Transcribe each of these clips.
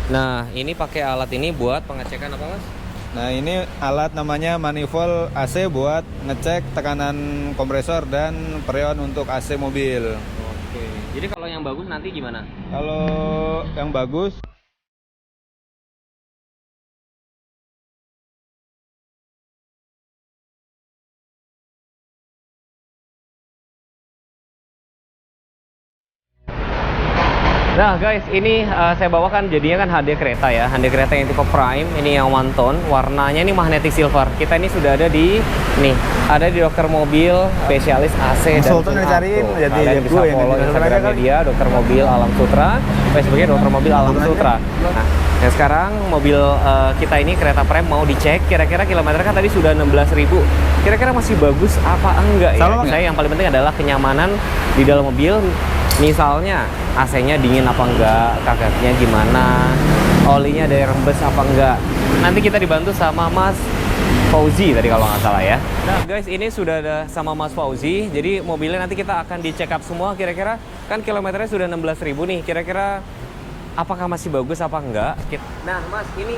Nah, ini pakai alat ini buat pengecekan apa, Mas? Nah, ini alat namanya manifold AC buat ngecek tekanan kompresor dan freon untuk AC mobil. Oke. Jadi kalau yang bagus nanti gimana? Kalau yang bagus, Nah guys, ini saya bawakan jadinya kan HD kereta ya, HD kereta yang tipe Prime, ini yang one tone, warnanya ini magnetic silver. Kita ini sudah ada di ada di dokter mobil spesialis AC dan Sultan dicariin jadi kalian bisa gue follow Instagramnya dia, dokter mobil Alam Sutra, Facebooknya dokter mobil Alam Sutra. Nah, dan sekarang mobil kita ini kereta Prime mau dicek, kira-kira kilometernya kan tadi sudah 16.000, kira-kira masih bagus apa enggak ya? Saya yang paling penting adalah kenyamanan di dalam mobil. Misalnya AC-nya dingin apa enggak, kakaknya gimana, olinya ada yang rembes apa enggak. Nanti kita dibantu sama Mas Fauzi tadi kalau nggak salah ya. Nah guys, ini sudah ada sama Mas Fauzi. Jadi mobilnya nanti kita akan dicek up semua. Kira-kira kan kilometernya sudah 16.000 nih. Kira-kira apakah masih bagus apa enggak? Nah Mas, ini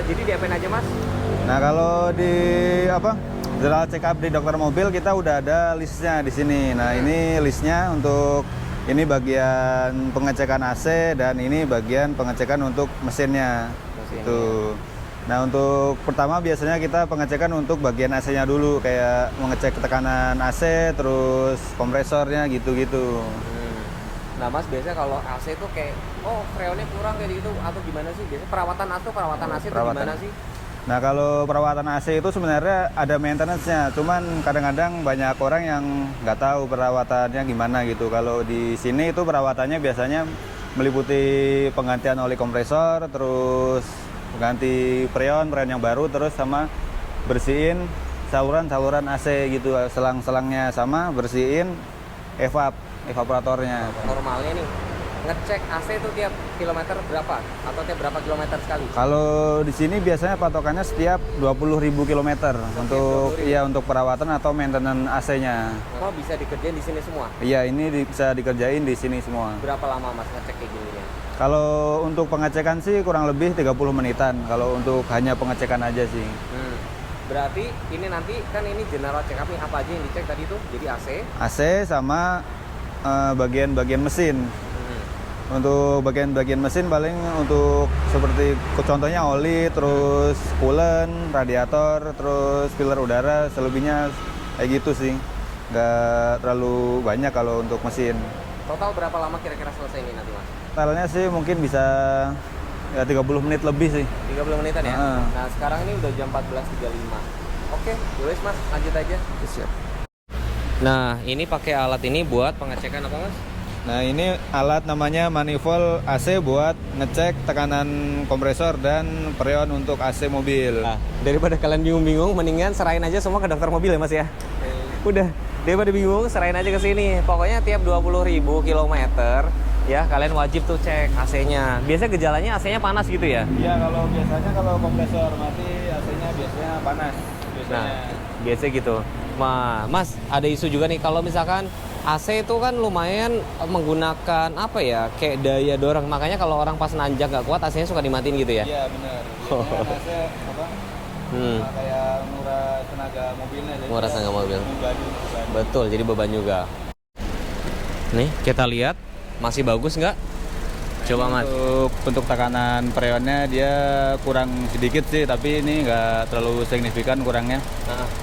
jadi diapain aja Mas? nah kalau di general check up di dokter mobil kita udah ada listnya di sini. Nah, ini listnya untuk ini bagian pengecekan AC dan ini bagian pengecekan untuk mesinnya. Tuh. Nah, untuk pertama biasanya kita pengecekan untuk bagian AC-nya dulu, kayak mengecek tekanan AC, terus kompresornya gitu-gitu. Nah Mas, biasanya kalau AC itu kayak, freonnya kurang kayak gitu, atau gimana sih? Biasanya perawatan AC itu gimana sih? Nah, kalau perawatan AC itu sebenarnya ada maintenance-nya, cuman kadang-kadang banyak orang yang nggak tahu perawatannya gimana gitu. Kalau di sini itu perawatannya biasanya meliputi penggantian oli kompresor, terus ganti freon yang baru, terus sama bersihin saluran AC gitu, selang-selangnya, sama bersihin evaporatornya. Normalnya nih, ngecek AC itu tiap kilometer berapa? Atau tiap berapa kilometer sekali? Kalau di sini biasanya patokannya setiap 20.000 kilometer untuk 20.000. ya untuk perawatan atau maintenance AC-nya. Oh, bisa dikerjain di sini semua? Iya, ini bisa dikerjain di sini semua. Berapa lama Mas ngecek kayak gini ya? Kalau untuk pengecekan sih kurang lebih 30 menitan. Kalau untuk hanya pengecekan aja sih. Berarti ini nanti kan ini general check up nih, apa aja yang dicek tadi tuh? Jadi AC. AC sama bagian-bagian mesin. Untuk bagian-bagian mesin paling untuk seperti contohnya oli, terus coolant, radiator, terus filler udara, selebihnya kayak gitu sih. Nggak terlalu banyak kalau untuk mesin. Total berapa lama kira-kira selesai ini nanti Mas? Totalnya sih mungkin bisa ya 30 menit lebih sih. 30 menitan ya? Nah sekarang ini udah jam 14.35. Oke, boleh Mas, lanjut aja. Siap. Nah ini pakai alat ini buat pengecekan apa Mas? Nah, ini alat namanya manifold AC buat ngecek tekanan kompresor dan freon untuk AC mobil. Nah, daripada kalian bingung-bingung, mendingan serahin aja semua ke dokter mobil ya Mas ya. Udah, daripada bingung, serahin aja ke sini. Pokoknya tiap 20.000 kilometer ya kalian wajib tuh cek AC-nya. Biasanya gejalanya AC-nya panas gitu ya? Iya, kalau biasanya kalau kompresor mati AC-nya biasanya panas. Nah, biasanya gitu. Mas, ada isu juga nih kalau misalkan AC itu kan lumayan menggunakan apa ya, kayak daya dorong. Makanya kalau orang pas nanjak nggak kuat, AC-nya suka dimatiin gitu ya? Iya, benar. Biasanya AC kayak murah tenaga mobilnya. Murah tenaga mobil. Beban. Betul, jadi beban juga. Nih, kita lihat masih bagus nggak? Coba Mas. Untuk tekanan freonnya dia kurang sedikit sih, tapi ini nggak terlalu signifikan kurangnya.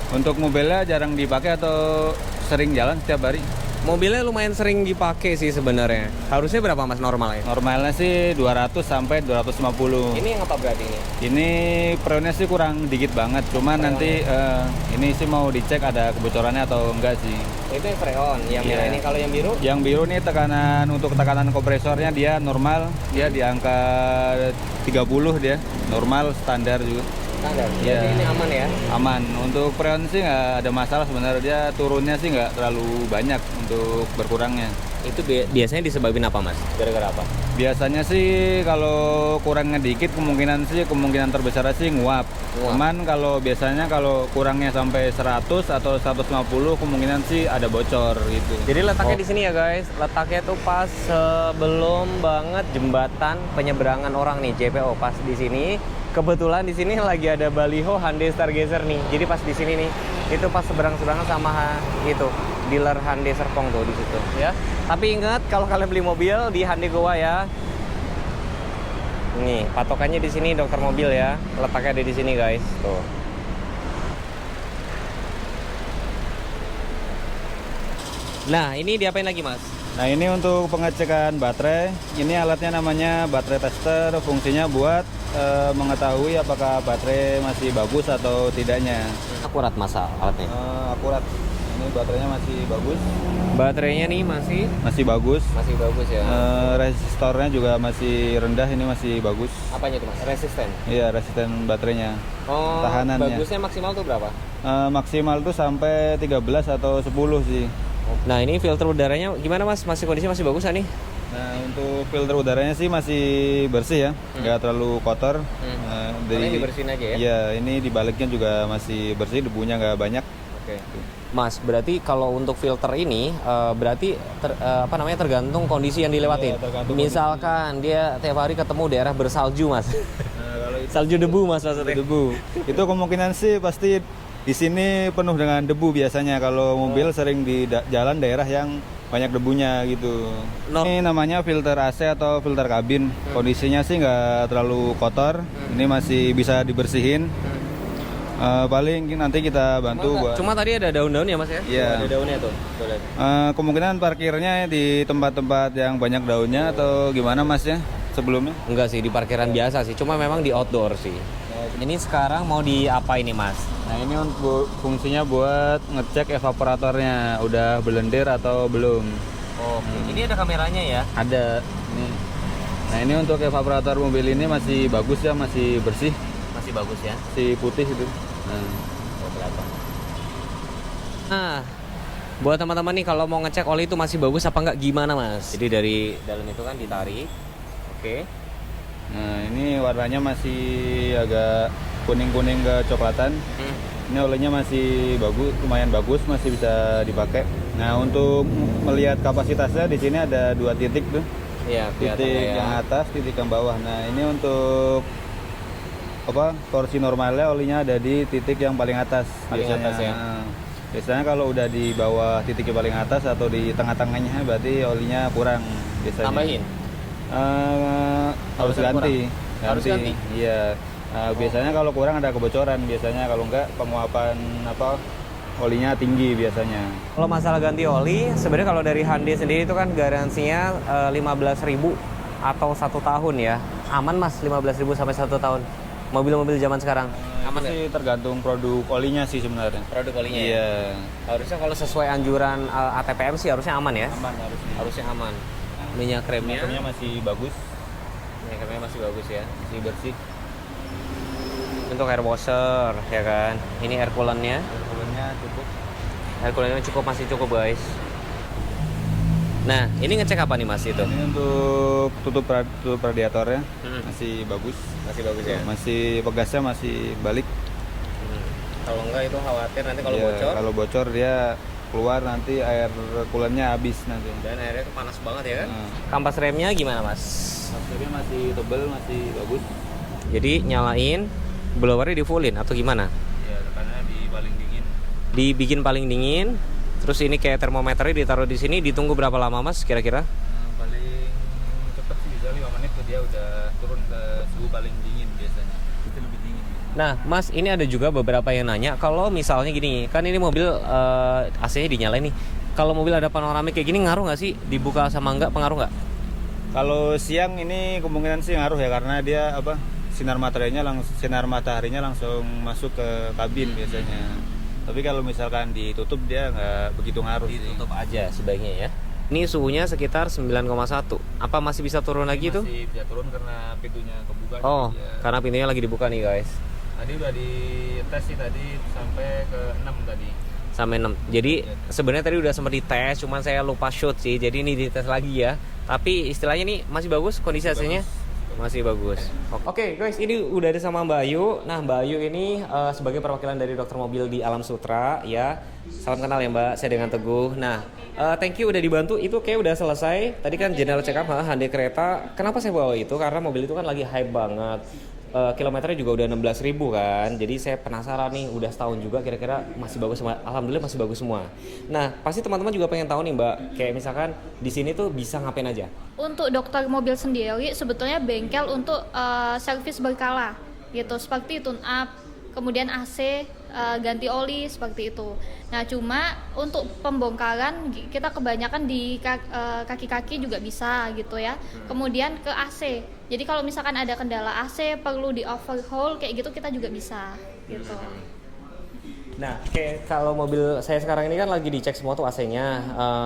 Untuk mobilnya jarang dipakai atau sering jalan setiap hari? Mobilnya lumayan sering dipakai sih sebenarnya. Harusnya berapa Mas normalnya? Normalnya sih 200 sampai 250. Ini yang apa berarti ini? Ini freonnya sih kurang dikit banget, cuman nanti ini sih mau dicek ada kebocorannya atau enggak sih. Itu yang freon, yang merah ini. Kalau yang biru? Yang biru nih untuk tekanan kompresornya dia normal, dia di angka 30 dia, normal standar juga. Standar. Iya. Jadi ini aman ya. Aman. Untuk freon sih nggak ada masalah sebenarnya. Dia turunnya sih nggak terlalu banyak untuk berkurangnya. Itu biasanya disebabin apa Mas? Gara-gara apa? Biasanya sih kalau kurangnya dikit kemungkinan terbesar sih nguap. Cuman kalau biasanya kalau kurangnya sampai 100 atau 150 kemungkinan sih ada bocor gitu. Jadi letaknya di sini ya guys. Letaknya tuh pas sebelum banget jembatan penyeberangan orang nih, JPO, pas di sini. Kebetulan di sini lagi ada baliho Hyundai Stargazer nih. Jadi pas di sini nih, itu pas seberang-seberangan sama itu dealer Hyundai Serpong tuh di situ ya. Tapi ingat kalau kalian beli mobil di Hyundai Goa ya. Nih, patokannya di sini dokter mobil ya. Letaknya ada di sini guys. Tuh. Nah, ini diapain lagi Mas? Nah, ini untuk pengecekan baterai. Ini alatnya namanya baterai tester. Fungsinya buat mengetahui apakah baterai masih bagus atau tidaknya. Akurat masa alatnya. Akurat. Ini baterainya masih bagus. Baterainya nih Masih bagus. masih bagus ya. Resistornya juga masih rendah. Ini masih bagus. Apanya tuh Mas? Resisten. Iya, resisten baterainya. Oh, Tahanannya. bagusnya maksimal tuh berapa? Maksimal tuh sampai 13 atau 10 sih. Nah, ini filter udaranya gimana Mas? Masih kondisi masih bagus nih? Nah, untuk filter udaranya sih masih bersih ya, nggak terlalu kotor. Ini dibersihin aja ya? Iya, ini di baliknya juga masih bersih, debunya nggak banyak. Oke. Mas, berarti kalau untuk filter ini berarti tergantung kondisi yang dilewatin. Iya, tergantung Misalkan dia tiap hari ketemu daerah bersalju Mas. Kalau itu Salju debu Mas maksudnya. debu, itu kemungkinan sih pasti di sini penuh dengan debu biasanya kalau mobil sering di jalan daerah yang banyak debunya gitu. Ini namanya filter AC atau filter kabin. Kondisinya sih nggak terlalu kotor. Ini masih bisa dibersihin. Paling nanti kita bantu buat. Cuma tadi ada daun-daun ya Mas ya? Iya. Ada daunnya tuh. Kemungkinan parkirnya di tempat-tempat yang banyak daunnya atau gimana Mas ya sebelumnya? Enggak sih, di parkiran biasa sih. Cuma memang di outdoor sih. Ini sekarang mau diapain nih Mas? Nah, ini fungsinya buat ngecek evaporatornya udah blender atau belum. Oke. Ini ada kameranya ya? Ada. Nih. Nah, ini untuk evaporator mobil ini masih bagus ya, masih bersih, Masih bagus ya. masih putih itu. Nah, buat teman-teman nih kalau mau ngecek oli itu masih bagus apa enggak gimana Mas? Jadi dari dalam itu kan ditarik. Oke. Nah, ini warnanya masih agak kuning-kuning ke coklatan. Ini olinya masih bagus, lumayan bagus, masih bisa dipakai. Nah, untuk melihat kapasitasnya di sini ada 2 titik tuh. Iya, Titik yang atas, titik yang bawah. Nah, ini untuk torsi normalnya olinya ada di titik yang paling atas Paling biasanya. atas ya. Nah, biasanya kalau udah di bawah titik yang paling atas atau di tengah-tengahnya berarti olinya kurang biasanya. Tambahin. Harus ganti. Harus ganti? Iya. Biasanya kalau kurang ada kebocoran, biasanya kalau enggak penguapan olinya tinggi biasanya. Kalau masalah ganti oli, sebenarnya kalau dari Hyundai sendiri itu kan garansinya 15.000 atau 1 tahun ya. Aman Mas 15.000 sampai 1 tahun. Mobil-mobil zaman sekarang. Aman Itu sih tergantung produk olinya sih sebenarnya. Produk olinya ya. Iya. Harusnya kalau sesuai anjuran ATPM sih harusnya aman ya. Aman harusnya. Harusnya aman. Minyak kremnya masih bagus, minyak kremnya masih bagus ya. masih bersih. Untuk air washer ya kan. Ini air coolant-nya. Kulitnya cukup. Air coolant-nya masih cukup guys. Nah, ini ngecek apa nih Mas itu? Ini untuk tutup radiatornya masih bagus. Masih bagus ya. Masih pegasnya masih balik. Kalau enggak itu khawatir nanti kalau Iya, bocor. Kalau bocor dia keluar nanti air coolant-nya habis nanti. Dan airnya tuh panas banget ya kan. Nah. Kampas remnya gimana Mas? Maksudnya masih tebal, masih bagus. Jadi nyalain, blowernya di fullin atau gimana? Ya, tekanannya di paling dingin. Dibikin paling dingin. Terus ini kayak termometernya ditaruh di sini, ditunggu berapa lama Mas kira-kira? Paling cepat sih bisa 5 menit tuh dia udah turun ke suhu paling dingin biasanya. Itu lebih dingin. Nah, Mas, ini ada juga beberapa yang nanya kalau misalnya gini, kan ini mobil AC-nya dinyalain nih. Kalau mobil ada panoramik kayak gini ngaruh nggak sih? Dibuka sama enggak, pengaruh nggak? Kalau siang ini kemungkinan sih ngaruh ya karena dia sinar mataharinya langsung masuk ke kabin biasanya. Tapi kalau misalkan ditutup dia nggak begitu ngaruh. Ditutup aja sebaiknya ya. Ini suhunya sekitar 9,1. Apa masih bisa turun lagi tuh? Masih bisa turun karena pintunya kebuka. Oh, jadi ya. karena pintunya lagi dibuka nih guys. Tadi udah dites sih tadi sampai ke 6 tadi. Sampai 6. Jadi sebenarnya tadi udah sempat dites, cuman saya lupa shoot sih. Jadi ini dites lagi ya. Tapi istilahnya nih masih bagus kondisi AC-nya. Masih bagus. Oke guys, ini udah ada sama Mbak Ayu. Nah Mbak Ayu ini sebagai perwakilan dari dokter mobil di Alam Sutra ya. Salam kenal ya Mbak, saya dengan Teguh. Nah thank you udah dibantu. Itu kayak udah selesai. Tadi kan general check up Hyundai Creta. Kenapa saya bawa itu? Karena mobil itu kan lagi hype banget. Kilometernya juga udah 16.000 kan. Jadi saya penasaran nih, udah setahun juga kira-kira masih bagus semua. Alhamdulillah masih bagus semua. Nah, pasti teman-teman juga pengen tahu nih, Mbak, kayak misalkan di sini tuh bisa ngapain aja? Untuk dokter mobil sendiri sebetulnya bengkel untuk servis berkala gitu, seperti tune up, kemudian AC, ganti oli seperti itu. Nah, cuma untuk pembongkaran kita kebanyakan di kaki-kaki juga bisa gitu ya. Kemudian ke AC. Jadi kalau misalkan ada kendala AC perlu di overhaul kayak gitu kita juga bisa gitu. Nah, kayak kalau mobil saya sekarang ini kan lagi dicek semua tuh AC-nya.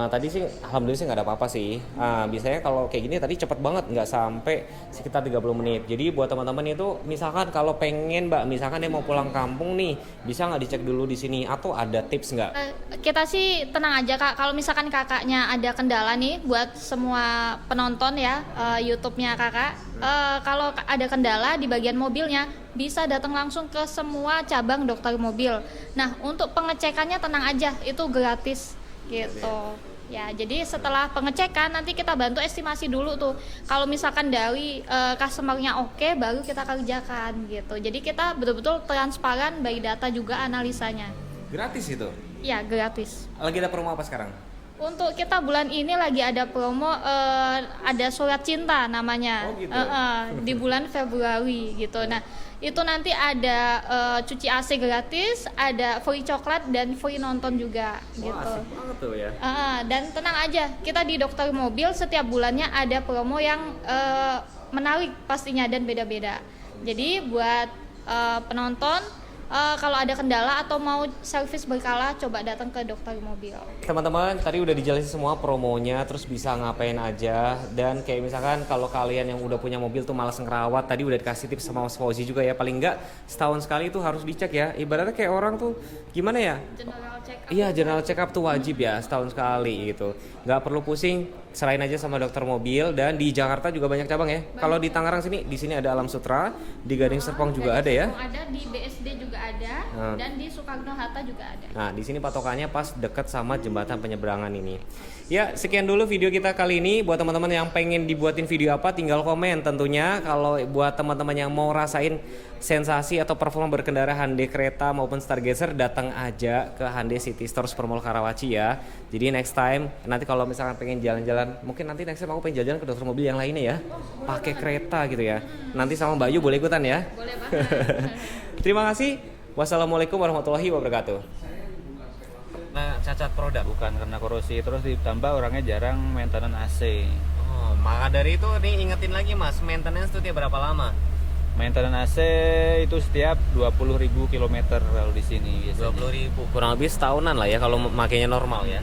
Tadi sih alhamdulillah sih nggak ada apa-apa sih. Biasanya kalau kayak gini tadi cepet banget, nggak sampai sekitar 30 menit. Jadi buat teman-teman itu misalkan kalau pengen Mbak, misalkan dia mau pulang kampung nih, bisa nggak dicek dulu di sini atau ada tips nggak? Kita sih tenang aja Kak, kalau misalkan kakaknya ada kendala nih buat semua penonton ya YouTube-nya Kakak, kalau ada kendala di bagian mobilnya bisa datang langsung ke semua cabang dokter mobil. Nah, untuk pengecekannya tenang aja, itu gratis gitu. Ya, jadi setelah pengecekan nanti kita bantu estimasi dulu tuh. Kalau misalkan dari customer-nya oke, baru kita kerjakan gitu. Jadi kita betul-betul transparan, baik data juga analisanya. Gratis itu? Ya, gratis. Lagi ada promo apa sekarang? Untuk kita bulan ini lagi ada promo, ada surat cinta namanya. Oh, gitu. Di bulan Februari gitu. Nah, itu nanti ada cuci AC gratis, ada free coklat dan free nonton juga gitu. Asik banget tuh ya. Dan tenang aja, kita di dokter mobil setiap bulannya ada promo yang menarik pastinya dan beda-beda. Jadi buat penonton, kalau ada kendala atau mau servis berkala, coba datang ke dokter mobil. Teman-teman, tadi udah dijelasin semua promonya, terus bisa ngapain aja. Dan kayak misalkan kalau kalian yang udah punya mobil tuh malas ngerawat, tadi udah dikasih tips sama Mas Fauzi juga ya. Paling enggak setahun sekali tuh harus dicek ya. Ibaratnya kayak orang tuh gimana ya? General check up. Iya, general check up tuh wajib ya setahun sekali gitu. Nggak perlu pusing, serain aja sama dokter mobil. Dan di Jakarta juga banyak cabang ya. Kalau di Tangerang di sini ada Alam Sutra, di Gading Serpong juga ada ya. Ada di BSD juga ada, dan di Soekarno Hatta juga ada. Nah, di sini patokannya pas dekat sama jembatan penyeberangan ini. Ya, sekian dulu video kita kali ini. Buat teman-teman yang pengen dibuatin video apa, tinggal komen tentunya. Kalau buat teman-teman yang mau rasain sensasi atau performa berkendara Hyundai Creta maupun Stargazer, datang aja ke Hyundai City Store Supermall Karawaci ya. Jadi next time, nanti kalau misalkan pengen jalan-jalan, mungkin nanti next time aku pengen jalan-jalan ke dokter mobil yang lainnya ya. Pakai kereta gitu ya. Nanti sama Mbak Ayu boleh ikutan ya. Boleh banget. Terima kasih. Wassalamualaikum warahmatullahi wabarakatuh. Nah, cacat produk Bukan karena korosi, terus ditambah orangnya jarang maintenance AC. Oh, maka dari itu nih ingetin lagi Mas, maintenance tuh tiap berapa lama? Maintenance AC itu setiap 20.000 km kalau di sini biasanya. 20.000, kurang lebih setahunan lah ya kalau makainya normal ya.